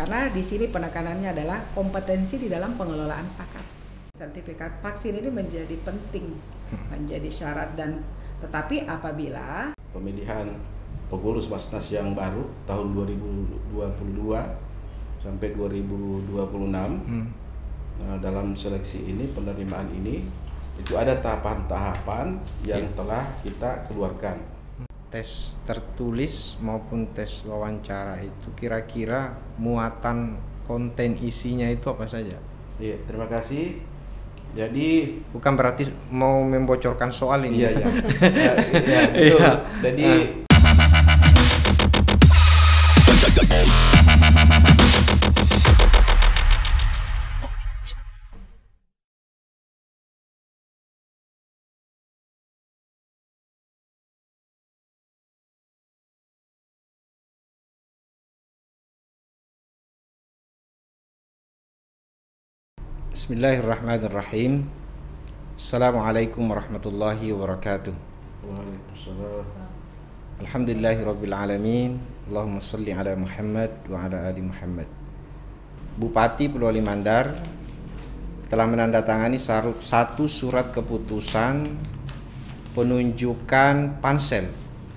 Karena di sini penekanannya adalah kompetensi di dalam pengelolaan zakat. Sertifikat vaksin ini menjadi penting, menjadi syarat dan tetapi apabila pemilihan pengurus Basnas yang baru tahun 2022 sampai 2026 dalam seleksi ini, penerimaan ini itu ada tahapan-tahapan yang telah kita keluarkan. Tes tertulis maupun tes wawancara itu kira-kira muatan konten isinya itu apa saja? Iya, terima kasih. Jadi bukan berarti mau membocorkan soal ini. Iya, iya. Ya, betul. Jadi Bismillahirrahmanirrahim. Assalamualaikum warahmatullahi wabarakatuh. Waalaikumsalam. Alhamdulillahirabbil alamin. Allahumma shalli ala Muhammad wa ala ali Muhammad. Bupati Pulau Wali Mandar telah menandatangani satu surat keputusan penunjukan pansel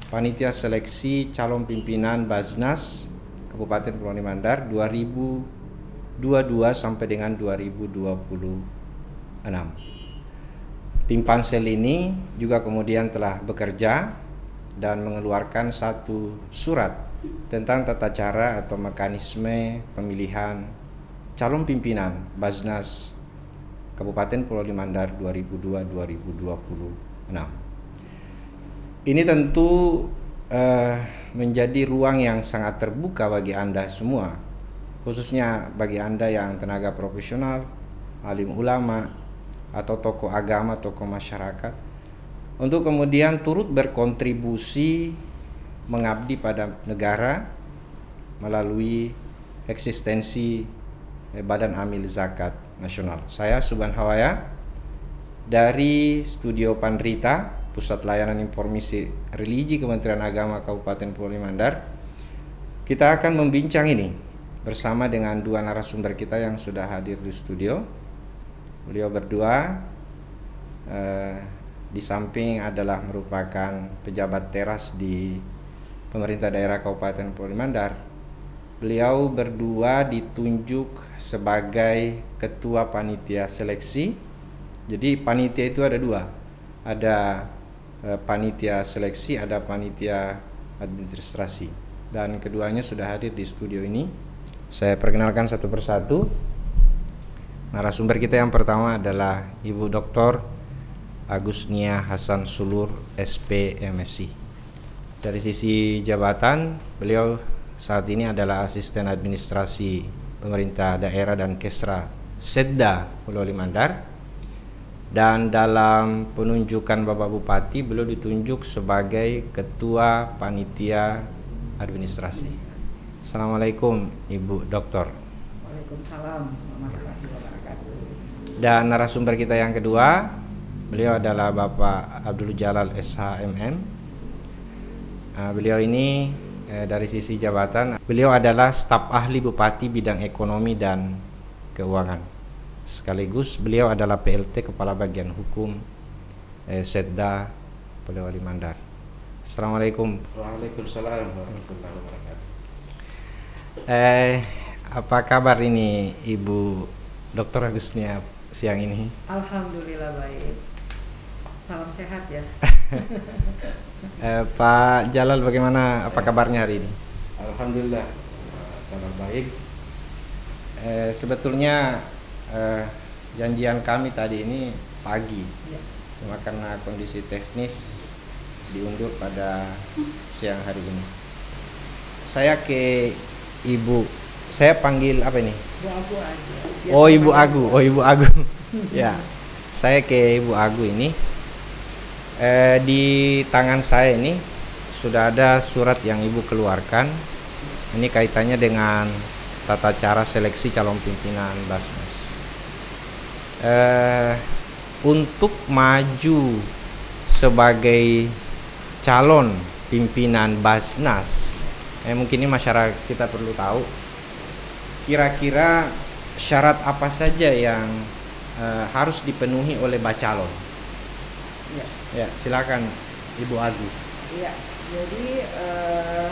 panitia seleksi calon pimpinan Basnas Kabupaten Pulau Wali Mandar 2022 sampai dengan 2026. Tim pansel ini juga kemudian telah bekerja dan mengeluarkan satu surat tentang tata cara atau mekanisme pemilihan calon pimpinan Basnas Kabupaten Pulau Wali Mandar 2002-2026. Ini tentu menjadi ruang yang sangat terbuka bagi Anda semua, khususnya bagi Anda yang tenaga profesional, alim ulama, atau tokoh agama, tokoh masyarakat, untuk kemudian turut berkontribusi mengabdi pada negara melalui eksistensi Badan Amil Zakat Nasional. Saya Subhan Hawaya dari Studio Pandrita, Pusat Layanan Informasi Religi Kementerian Agama Kabupaten Pulau Wali Mandar. Kita akan membincang ini bersama dengan dua narasumber kita yang sudah hadir di studio. Beliau berdua di samping adalah merupakan pejabat teras di pemerintah daerah Kabupaten Pulau Wali Mandar. Beliau berdua ditunjuk sebagai ketua panitia seleksi. Jadi panitia itu ada dua, ada panitia seleksi, ada panitia administrasi, dan keduanya sudah hadir di studio ini. Saya perkenalkan satu persatu. Narasumber kita yang pertama adalah Ibu Dr. Agusnia Hasan Sulur, SP MSc. Dari sisi jabatan, beliau saat ini adalah asisten administrasi pemerintah daerah dan Kesra Setda Pulau Wali Mandar. Dan dalam penunjukan Bapak Bupati, beliau ditunjuk sebagai ketua panitia administrasi. Assalamualaikum Ibu Doktor. Waalaikumsalam warahmatullahi wabarakatuh. Dan narasumber kita yang kedua, beliau adalah Bapak Abdul Jalal SHMM. Beliau ini dari sisi jabatan, beliau adalah staf ahli Bupati bidang ekonomi dan keuangan. Sekaligus beliau adalah PLT Kepala Bagian Hukum Setda Pulau Wali Mandar. Assalamualaikum. Waalaikumsalam warahmatullahi wabarakatuh. Apa kabar ini Ibu Dr. Agusnia siang ini? Alhamdulillah baik. Salam sehat ya. Pak Jalal, bagaimana, apa kabarnya hari ini? Alhamdulillah kabar baik. Sebetulnya janjian kami tadi ini pagi, Ya. cuma karena kondisi teknis diundur pada siang hari ini. Saya ke Ibu, saya panggil apa ini? Bu Agu aja. Oh Ibu Agu, oh Ibu Agu. Ya, saya ke Ibu Agu ini. Di tangan saya ini sudah ada surat yang Ibu keluarkan. Ini kaitannya dengan tata cara seleksi calon pimpinan Basnas. Untuk maju sebagai calon pimpinan Basnas, mungkin ini masyarakat kita perlu tahu, kira-kira syarat apa saja yang harus dipenuhi oleh bacalon? Ya. Ya, silakan Ibu Agu. Iya, jadi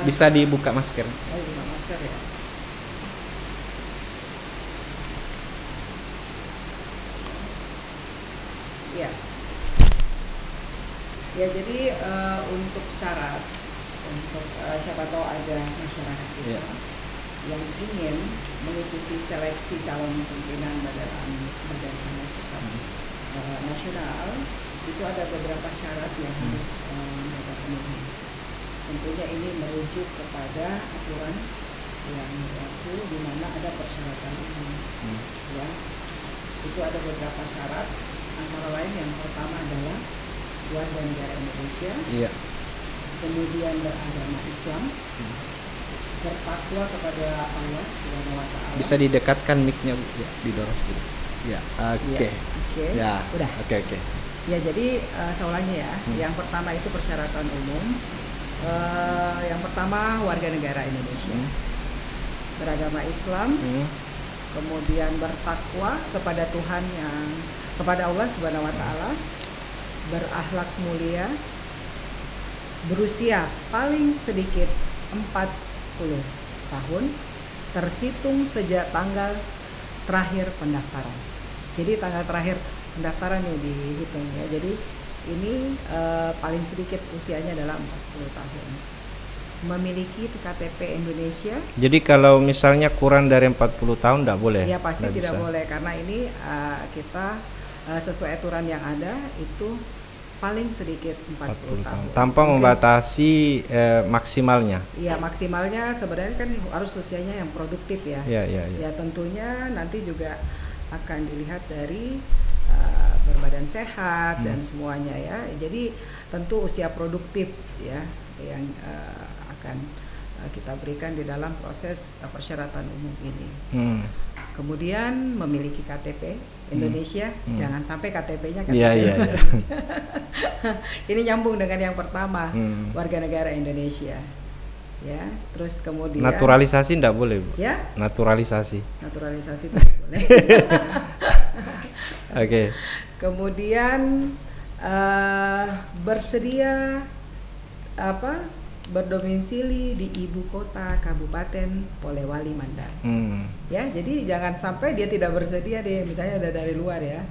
Bisa dibuka masker. buka masker ya. Ya. Ya, jadi untuk syarat untuk siapa tahu ada masyarakat kita yang ingin mengikuti seleksi calon pimpinan badan pemusatan nasional, itu ada beberapa syarat yang harus mereka penuhi. Tentunya ini merujuk kepada aturan yang berlaku di mana ada persyaratan umum. Ya, itu ada beberapa syarat, antara lain yang pertama adalah warga negara Indonesia, kemudian beragama Islam, bertakwa kepada Allah Subhanahu wa Ta'ala. Bisa didekatkan mic-nya, Bu? Ya, didorong sedikit. Ya, oke. Ya, udah. Oke. Ya, jadi saya ulangi ya. Yang pertama itu persyaratan umum. Yang pertama warga negara Indonesia, beragama Islam, kemudian bertakwa kepada Tuhan kepada Allah Subhanahu wa Ta'ala, berakhlak mulia, berusia paling sedikit 40 tahun terhitung sejak tanggal terakhir pendaftaran. Jadi tanggal terakhir pendaftaran ini dihitung ya. Jadi ini paling sedikit usianya adalah 40 tahun. Memiliki KTP Indonesia. Jadi kalau misalnya kurang dari 40 tahun tidak boleh? Ya pasti tidak tidak bisa. boleh, karena ini kita sesuai aturan yang ada itu paling sedikit 40 tahun. Tanpa membatasi maksimalnya. Iya, maksimalnya sebenarnya kan harus usianya yang produktif ya. Ya tentunya nanti juga akan dilihat dari berbadan sehat dan semuanya ya. Jadi tentu usia produktif ya yang akan kita berikan di dalam proses persyaratan umum ini. Kemudian memiliki KTP Indonesia, jangan sampai KTP-nya KTP. Iya. Ini nyambung dengan yang pertama, warga negara Indonesia. Ya, terus kemudian naturalisasi tidak boleh, Bu? Ya? Naturalisasi tidak boleh. Oke. Kemudian bersedia berdomisili di ibu kota Kabupaten Polewali Mandar. Ya, jadi jangan sampai dia tidak bersedia, misalnya ada dari luar ya.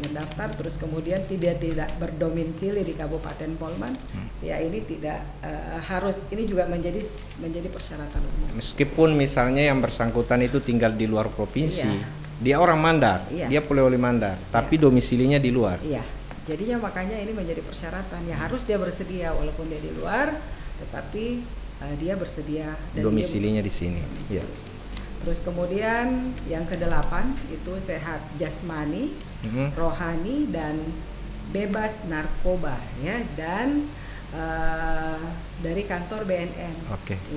Mendaftar terus kemudian tidak berdomisili di Kabupaten Polman. Ya, ini tidak harus, ini juga menjadi persyaratan umum. Meskipun misalnya yang bersangkutan itu tinggal di luar provinsi, dia orang Mandar, dia Polewali Mandar, tapi domisilinya di luar. Iya. Jadinya makanya ini menjadi persyaratan, ya harus dia bersedia walaupun dia di luar, tetapi dia bersedia dan domisilinya di sini. Ya. Terus kemudian yang ke-8 itu sehat jasmani, rohani dan bebas narkoba ya, dan dari kantor BNN.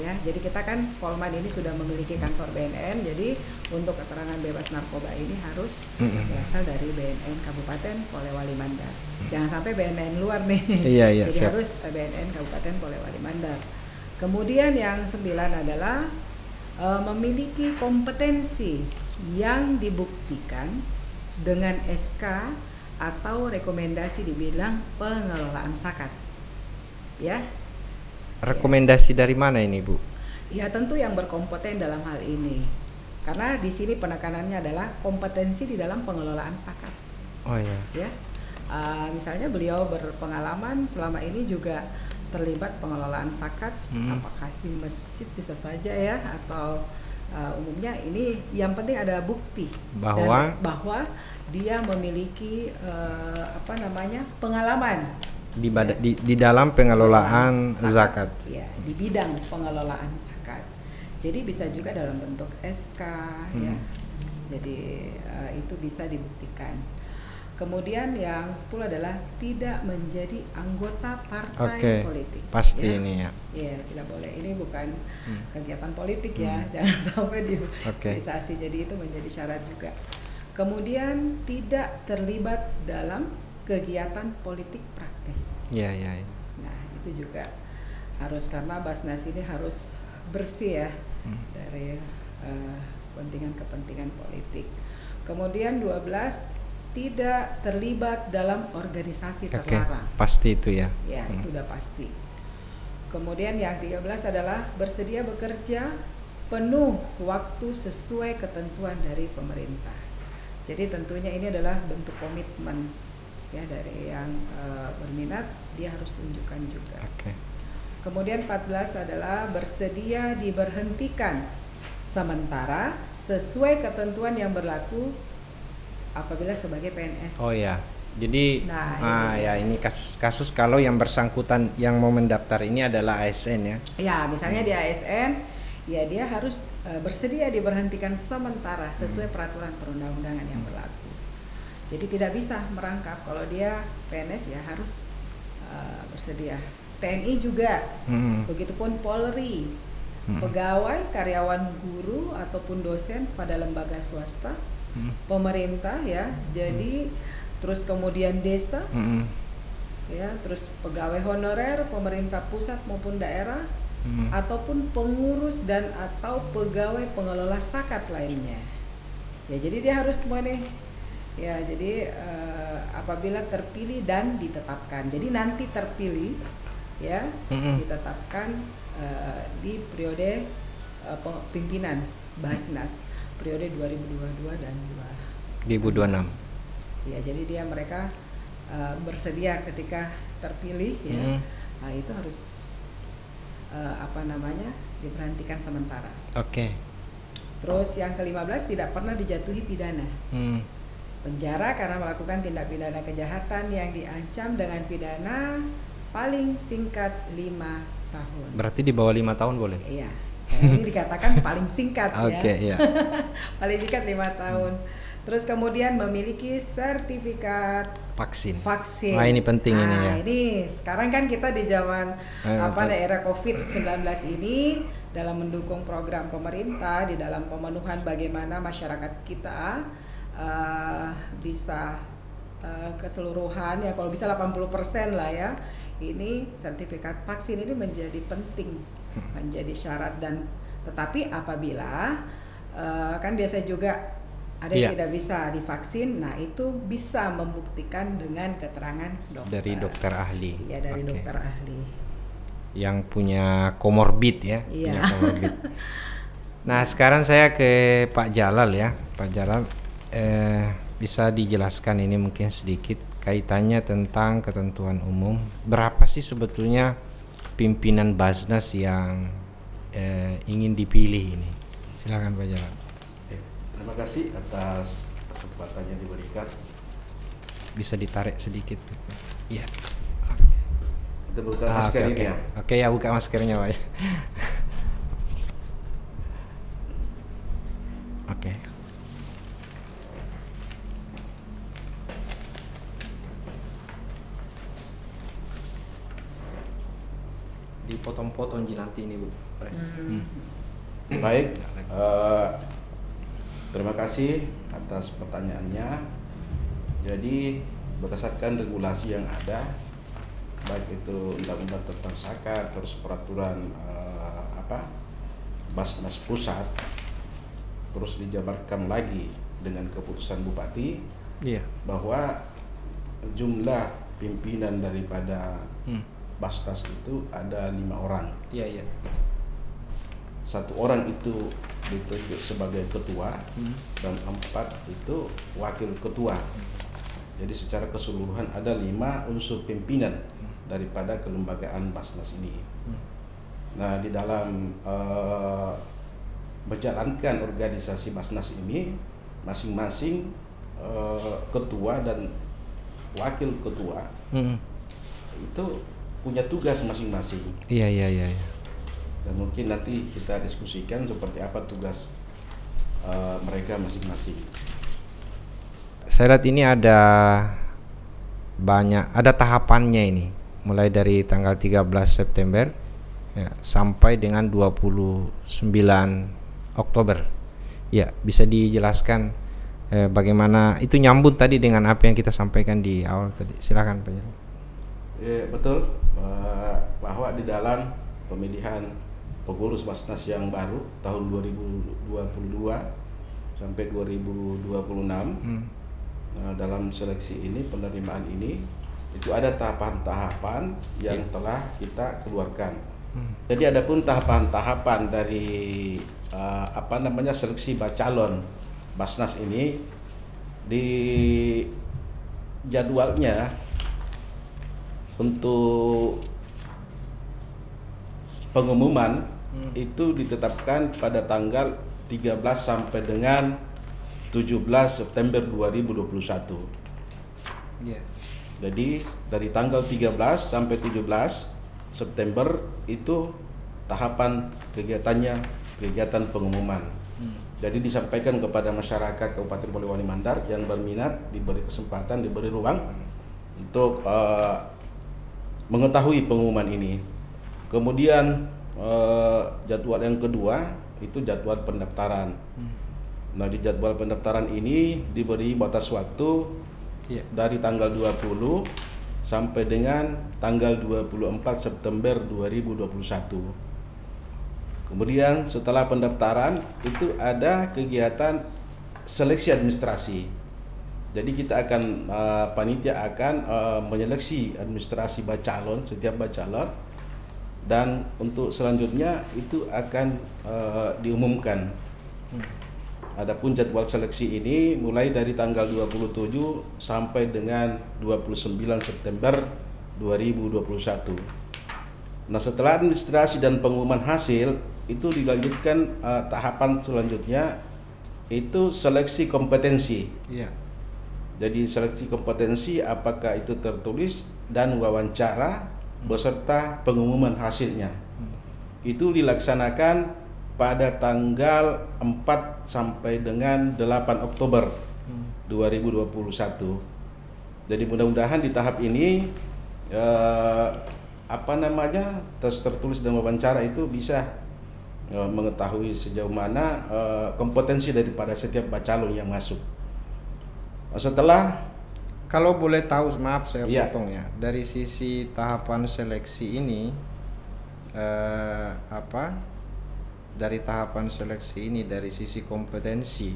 Ya, jadi kita kan Polman ini sudah memiliki kantor BNN, jadi untuk keterangan bebas narkoba ini harus berasal dari BNN Kabupaten Polewali Mandar. Jangan sampai BNN luar nih. Jadi siap. harus BNN Kabupaten Polewali Mandar. Kemudian yang 9 adalah memiliki kompetensi yang dibuktikan dengan SK atau rekomendasi di bidang pengelolaan zakat. Ya. Rekomendasi dari mana ini, Bu? Ya, tentu yang berkompeten dalam hal ini. Karena di sini penekanannya adalah kompetensi di dalam pengelolaan zakat. Oh ya. Ya. Misalnya beliau berpengalaman selama ini juga terlibat pengelolaan zakat, apakah di masjid bisa saja ya, atau umumnya ini yang penting ada bukti bahwa dia memiliki pengalaman di dalam pengelolaan zakat. Ya, di bidang pengelolaan zakat. Jadi bisa juga dalam bentuk SK ya. Jadi itu bisa dibuktikan. Kemudian yang 10 adalah tidak menjadi anggota partai politik. Pasti ya. ini ya. Iya, tidak boleh. Ini bukan kegiatan politik ya. Jangan sampai dipolitisasi. Jadi itu menjadi syarat juga. Kemudian tidak terlibat dalam kegiatan politik praktis. Iya. Nah, itu juga harus, karena Basnas ini harus bersih ya dari kepentingan-kepentingan politik. Kemudian 12, tidak terlibat dalam organisasi terlarang. Pasti itu ya. Ya, itu udah pasti. Kemudian yang 13 adalah bersedia bekerja penuh waktu sesuai ketentuan dari pemerintah. Jadi tentunya ini adalah bentuk komitmen ya dari yang berminat, dia harus tunjukkan juga. Kemudian 14 adalah bersedia diberhentikan sementara sesuai ketentuan yang berlaku apabila sebagai PNS. Oh ya. Jadi ini kasus kalau yang bersangkutan yang mau mendaftar ini adalah ASN ya. Ya, misalnya di ASN, ya dia harus bersedia diberhentikan sementara sesuai peraturan perundang-undangan yang berlaku. Jadi tidak bisa merangkap. Kalau dia PNS ya harus bersedia. TNI juga, begitupun Polri, pegawai, karyawan, guru ataupun dosen pada lembaga swasta, pemerintah ya. Jadi terus kemudian desa, ya, terus pegawai honorer pemerintah pusat maupun daerah, ataupun pengurus dan atau pegawai pengelola zakat lainnya. Ya, jadi dia harus semua nih. Ya, jadi apabila terpilih dan ditetapkan. Jadi nanti terpilih, ya, ditetapkan di periode pimpinan Basnas periode 2022 dan 2026. Ya, jadi mereka bersedia ketika terpilih ya. Nah, itu harus diberhentikan sementara. Terus yang ke-15 tidak pernah dijatuhi pidana. Penjara karena melakukan tindak pidana kejahatan yang diancam dengan pidana paling singkat 5 tahun. Berarti di bawah 5 tahun boleh? Iya. Ini dikatakan paling singkat ya. Iya. Paling singkat 5 tahun. Terus kemudian memiliki sertifikat vaksin. Nah, ini penting ini ya. Ini sekarang kan kita di zaman era COVID-19 ini dalam mendukung program pemerintah di dalam pemenuhan bagaimana masyarakat kita bisa keseluruhan ya, kalau bisa 80% lah ya. Ini sertifikat vaksin ini menjadi penting, menjadi syarat. Dan tetapi apabila kan biasa juga ada yang tidak bisa divaksin, nah itu bisa membuktikan dengan keterangan dokter. Dari dokter ahli. Ya, dari dokter ahli. Yang punya komorbid ya. Iya. Punya komorbid. Nah, sekarang saya ke Pak Jalal ya. Pak Jalal, bisa dijelaskan ini mungkin sedikit kaitannya tentang ketentuan umum. Berapa sih sebetulnya pimpinan Basnas yang ingin dipilih ini? Silakan Pak Jalal. Terima kasih atas kesempatan yang diberikan. Bisa ditarik sedikit. Iya. Kita buka masker ini ya. Oke, ya, buka maskernya Pak. Oke. Dipotong-potong nanti ini Bu. Baik. Terima kasih atas pertanyaannya. Jadi berdasarkan regulasi yang ada, baik itu undang-undang tentang zakat, terus peraturan Basnas pusat, terus dijabarkan lagi dengan keputusan Bupati, bahwa jumlah pimpinan daripada Basnas itu ada 5 orang. Iya. 1 orang itu ditunjuk sebagai ketua dan 4 itu wakil ketua. Jadi secara keseluruhan ada 5 unsur pimpinan daripada kelembagaan Basnas ini. Nah, di dalam menjalankan organisasi Basnas ini, masing-masing ketua dan wakil ketua itu punya tugas masing-masing. Iya. Dan mungkin nanti kita diskusikan seperti apa tugas mereka masing-masing. Saya lihat ini ada tahapannya ini, mulai dari tanggal 13 September ya, sampai dengan 29 Oktober. Ya, bisa dijelaskan bagaimana itu nyambung tadi dengan apa yang kita sampaikan di awal tadi. Silakan Pak Jalal. Betul, bahwa di dalam pemilihan pengurus Basnas yang baru tahun 2022 sampai 2026. Dalam seleksi ini, penerimaan ini itu ada tahapan-tahapan yang telah kita keluarkan. Jadi adapun tahapan-tahapan dari seleksi calon Basnas ini, di jadwalnya untuk pengumuman itu ditetapkan pada tanggal 13 sampai dengan 17 September 2021. Jadi dari tanggal 13 sampai 17 September itu tahapan kegiatan pengumuman. Jadi disampaikan kepada masyarakat Kabupaten Polewali Mandar yang berminat, diberi kesempatan, diberi ruang untuk mengetahui pengumuman ini. Kemudian jadwal yang kedua itu jadwal pendaftaran. Nah, di jadwal pendaftaran ini diberi batas waktu dari tanggal 20 sampai dengan tanggal 24 September 2021. Kemudian setelah pendaftaran itu ada kegiatan seleksi administrasi. Jadi kita akan panitia akan menyeleksi administrasi bacalon, setiap bacalon, dan untuk selanjutnya itu akan diumumkan. Adapun jadwal seleksi ini mulai dari tanggal 27 sampai dengan 29 September 2021. Nah, setelah administrasi dan pengumuman hasil itu dilanjutkan tahapan selanjutnya itu seleksi kompetensi. Jadi seleksi kompetensi apakah itu tertulis dan wawancara beserta pengumuman hasilnya. Itu dilaksanakan pada tanggal 4 sampai dengan 8 Oktober 2021. Jadi mudah-mudahan di tahap ini tes tertulis dan wawancara itu bisa mengetahui sejauh mana kompetensi daripada setiap bacalon yang masuk. Setelah, kalau boleh tahu, maaf saya potong ya, dari sisi tahapan seleksi ini dari tahapan seleksi ini, dari sisi kompetensi,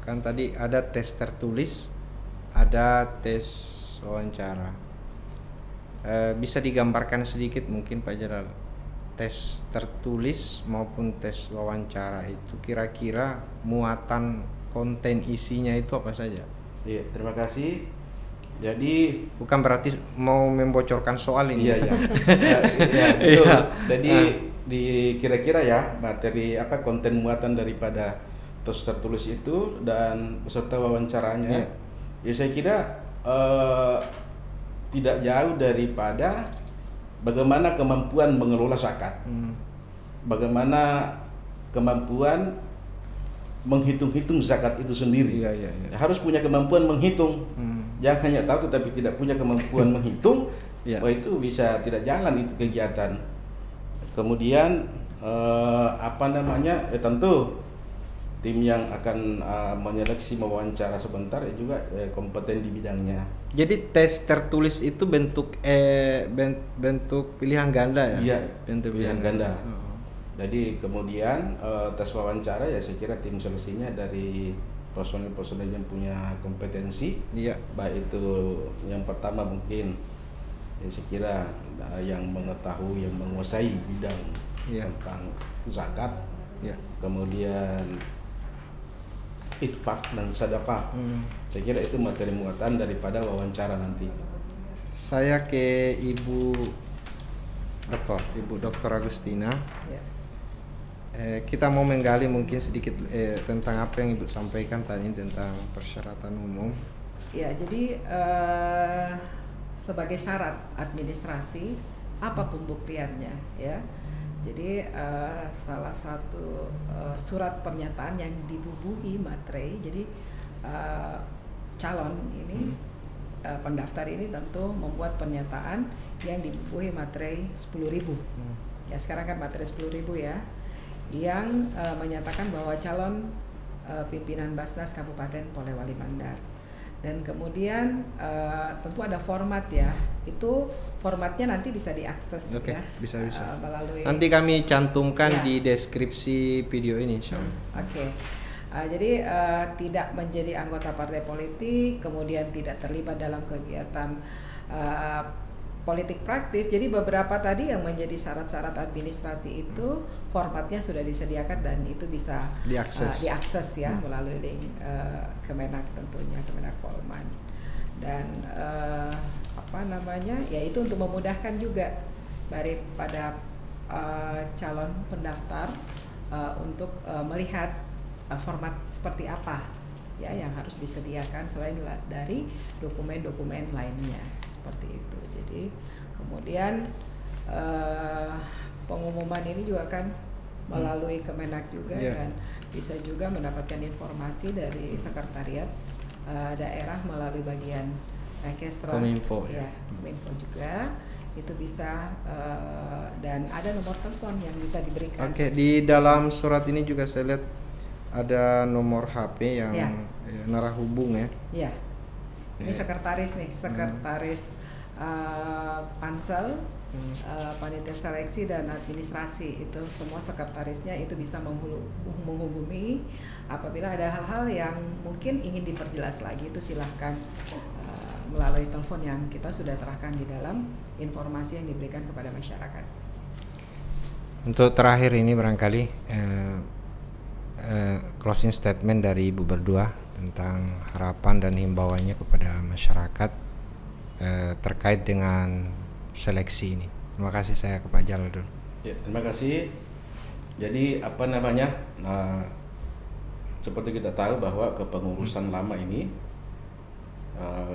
kan tadi ada tes tertulis, ada tes wawancara. Bisa digambarkan sedikit mungkin Pak Jalal, tes tertulis maupun tes wawancara itu kira-kira muatan konten isinya itu apa saja? Iya, terima kasih. Jadi bukan berarti mau membocorkan soal ini. Iya, betul. Jadi di kira-kira ya materi konten muatan daripada tes tertulis itu dan peserta wawancaranya. Ya saya kira tidak jauh daripada bagaimana kemampuan mengelola zakat, bagaimana kemampuan menghitung-hitung zakat itu sendiri. Harus punya kemampuan menghitung. Jangan hanya tahu tetapi tidak punya kemampuan menghitung, wah itu bisa tidak jalan itu kegiatan. Kemudian tentu tim yang akan menyeleksi mewawancara sebentar juga kompeten di bidangnya. Jadi tes tertulis itu bentuk pilihan ganda ya? Iya, bentuk pilihan ganda. Jadi kemudian tes wawancara ya saya kira tim seleksinya dari personil-personil yang punya kompetensi. Baik itu yang pertama mungkin ya saya kira yang mengetahui, yang menguasai bidang tentang zakat. Kemudian infak dan sedekah. Saya kira itu materi muatan daripada wawancara nanti. Saya ke Ibu Dr. Agustina. Kita mau menggali mungkin sedikit tentang apa yang Ibu sampaikan tadi tentang persyaratan umum. Ya, jadi sebagai syarat administrasi apa pembuktiannya ya? Jadi salah satu surat pernyataan yang dibubuhi materai. Jadi calon ini pendaftar ini tentu membuat pernyataan yang dibubuhi materai 10.000. Ya sekarang kan materai 10.000 ya, yang menyatakan bahwa calon pimpinan Basnas Kabupaten Polewali Mandar. Dan kemudian tentu ada format ya, itu formatnya nanti bisa diakses ya. Bisa. Melalui nanti kami cantumkan di deskripsi video ini. Oke. Jadi tidak menjadi anggota partai politik, kemudian tidak terlibat dalam kegiatan politik praktis. Jadi beberapa tadi yang menjadi syarat-syarat administrasi itu formatnya sudah disediakan dan itu bisa diakses ya melalui link Kemenak, tentunya Kemenak Polman. Dan ya itu untuk memudahkan juga daripada calon pendaftar untuk melihat format seperti apa ya yang harus disediakan selain dari dokumen-dokumen lainnya seperti itu. Jadi kemudian pengumuman ini juga kan melalui Kemenak juga dan bisa juga mendapatkan informasi dari sekretariat daerah melalui bagian Rekesra Kominfo Kominfo juga itu bisa dan ada nomor telepon yang bisa diberikan. Oke, di dalam surat ini juga saya lihat ada nomor HP yang narah hubung ya. Iya. Ini sekretaris Pansel, panitia seleksi dan administrasi itu semua sekretarisnya itu bisa menghubungi apabila ada hal-hal yang mungkin ingin diperjelas lagi, itu silahkan melalui telepon yang kita sudah terahkan di dalam informasi yang diberikan kepada masyarakat. Untuk terakhir ini barangkali closing statement dari Ibu berdua tentang harapan dan himbauannya kepada masyarakat terkait dengan seleksi ini. Terima kasih, saya ke Pak Jalal dulu. Ya, terima kasih. Jadi seperti kita tahu bahwa kepengurusan lama ini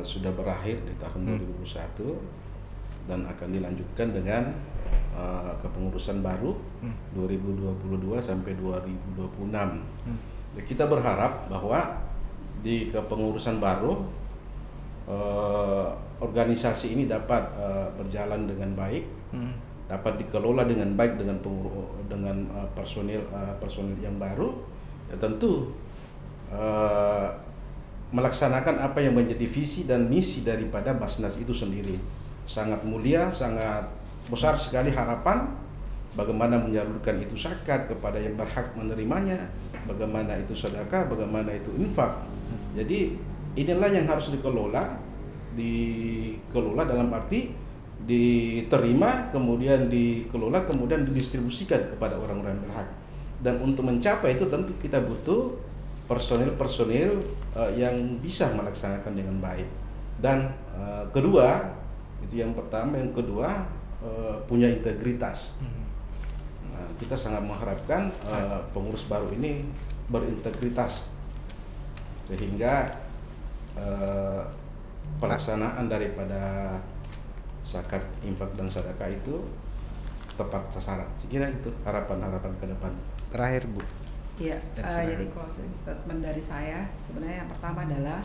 sudah berakhir di tahun 2021 dan akan dilanjutkan dengan kepengurusan baru 2022 sampai 2026. Kita berharap bahwa di kepengurusan baru organisasi ini dapat berjalan dengan baik, dapat dikelola dengan baik dengan personil yang baru. Ya, tentu melaksanakan apa yang menjadi visi dan misi daripada Basnas itu sendiri. Sangat mulia, sangat besar sekali harapan bagaimana menyalurkan itu zakat kepada yang berhak menerimanya, bagaimana itu sedekah, bagaimana itu infak. Jadi inilah yang harus dikelola dalam arti diterima, kemudian dikelola, kemudian didistribusikan kepada orang-orang berhak. Dan untuk mencapai itu tentu kita butuh personil yang bisa melaksanakan dengan baik. Dan kedua, itu yang pertama, yang kedua punya integritas. Nah, kita sangat mengharapkan pengurus baru ini berintegritas sehingga pelaksanaan daripada zakat, infak dan sedekah itu tepat sasaran. Sekira itu harapan-harapan ke depan. Terakhir, Bu. Ya, jadi closing statement dari saya sebenarnya yang pertama adalah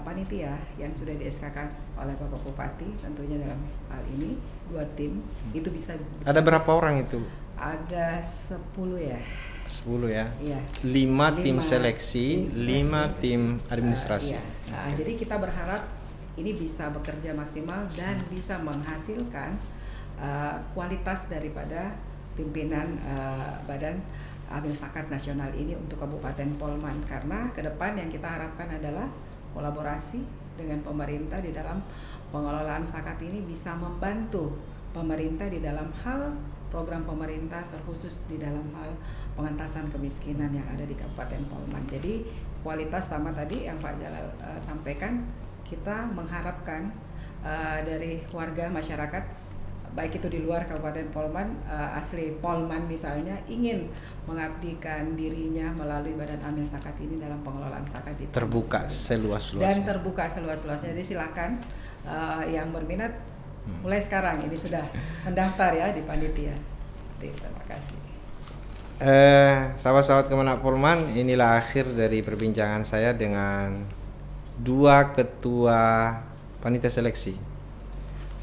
panitia yang sudah di-SK-kan oleh Bapak Bupati tentunya dalam hal ini 2 tim itu bisa. Ada berapa orang itu? Ada 10 ya. 10 ya. Iya. 5 tim seleksi, 5 tim administrasi. Jadi kita berharap ini bisa bekerja maksimal dan bisa menghasilkan kualitas daripada pimpinan Badan Amil Zakat Nasional ini untuk Kabupaten Polman, karena ke depan yang kita harapkan adalah kolaborasi dengan pemerintah di dalam pengelolaan zakat ini bisa membantu pemerintah di dalam hal program pemerintah terkhusus di dalam hal pengentasan kemiskinan yang ada di Kabupaten Polman. Jadi kualitas sama tadi yang Pak Jalal sampaikan, kita mengharapkan dari warga masyarakat baik itu di luar Kabupaten Polman, asli Polman misalnya, ingin mengabdikan dirinya melalui Badan Amil Zakat ini dalam pengelolaan zakat itu. Terbuka seluas-luasnya. Dan terbuka seluas-luasnya. Jadi silakan yang berminat mulai sekarang ini sudah mendaftar ya di panitia. Terima kasih. Sahabat-sahabat Kemenak Polman, inilah akhir dari perbincangan saya dengan 2 ketua panitia seleksi.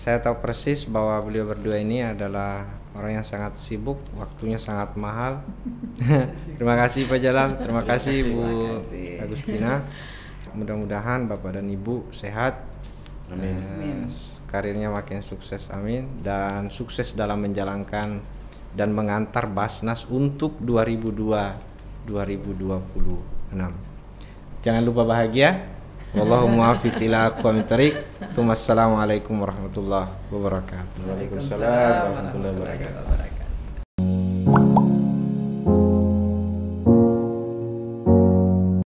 Saya tahu persis bahwa beliau berdua ini adalah orang yang sangat sibuk, waktunya sangat mahal. Terima kasih Pak Jalal, terima kasih Bu Agustina. Mudah-mudahan Bapak dan Ibu sehat, amin. Karirnya makin sukses, amin. Dan sukses dalam menjalankan dan mengantar Basnas untuk 2022 2026. Jangan lupa bahagia. Wallahu muwaffiq ila aqwamit thariq. Assalamualaikum warahmatullahi wabarakatuh. Waalaikumsalam warahmatullahi wabarakatuh.